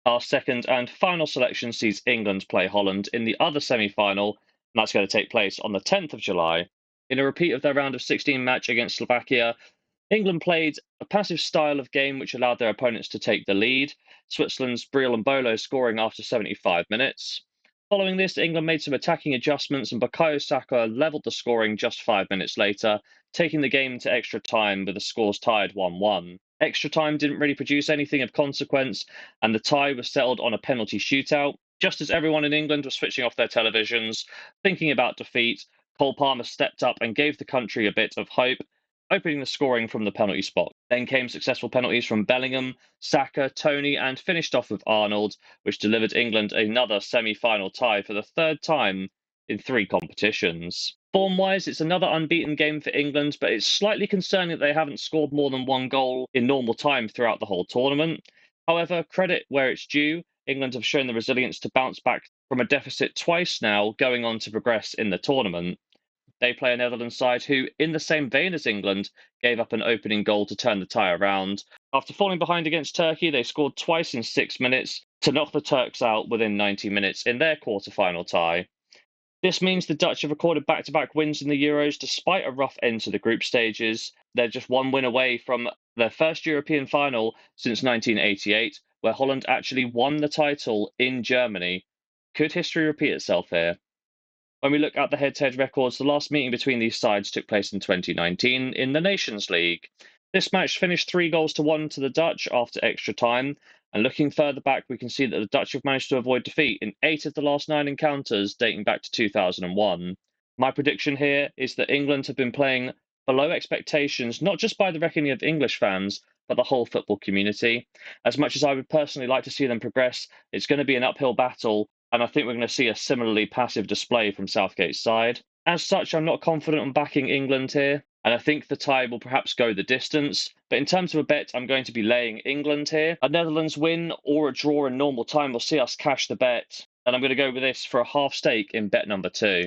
Our second and final selection sees England play Holland in the other semi-final, and that's going to take place on the 10th of July. In a repeat of their round of 16 match against Slovakia, England played a passive style of game which allowed their opponents to take the lead, Switzerland's Briel and Bolo scoring after 75 minutes. Following this, England made some attacking adjustments and Bukayo Saka levelled the scoring just 5 minutes later, taking the game to extra time with the scores tied 1-1. Extra time didn't really produce anything of consequence, and the tie was settled on a penalty shootout. Just as everyone in England was switching off their televisions, thinking about defeat, Cole Palmer stepped up and gave the country a bit of hope, opening the scoring from the penalty spot. Then came successful penalties from Bellingham, Saka, Toney, and finished off with Arnold, which delivered England another semi-final tie for the third time in 3 competitions. Form-wise, it's another unbeaten game for England, but it's slightly concerning that they haven't scored more than 1 goal in normal time throughout the whole tournament. However, credit where it's due, England have shown the resilience to bounce back from a deficit twice now, going on to progress in the tournament. They play a Netherlands side who, in the same vein as England, gave up an opening goal to turn the tie around. After falling behind against Turkey, they scored twice in 6 minutes to knock the Turks out within 90 minutes in their quarter-final tie. This means the Dutch have recorded back-to-back wins in the Euros despite a rough end to the group stages. They're just 1 win away from their first European final since 1988, where Holland actually won the title in Germany. Could history repeat itself here? When we look at the head-to-head records, the last meeting between these sides took place in 2019 in the Nations League. This match finished 3-1 to the Dutch after extra time, and looking further back, we can see that the Dutch have managed to avoid defeat in 8 of the last 9 encounters dating back to 2001. My prediction here is that England have been playing below expectations, not just by the reckoning of English fans, but the whole football community. As much as I would personally like to see them progress, it's going to be an uphill battle, and I think we're going to see a similarly passive display from Southgate's side. As such, I'm not confident on backing England here, and I think the tie will perhaps go the distance. But in terms of a bet, I'm going to be laying England here. A Netherlands win or a draw in normal time will see us cash the bet, and I'm going to go with this for a half stake in bet number 2.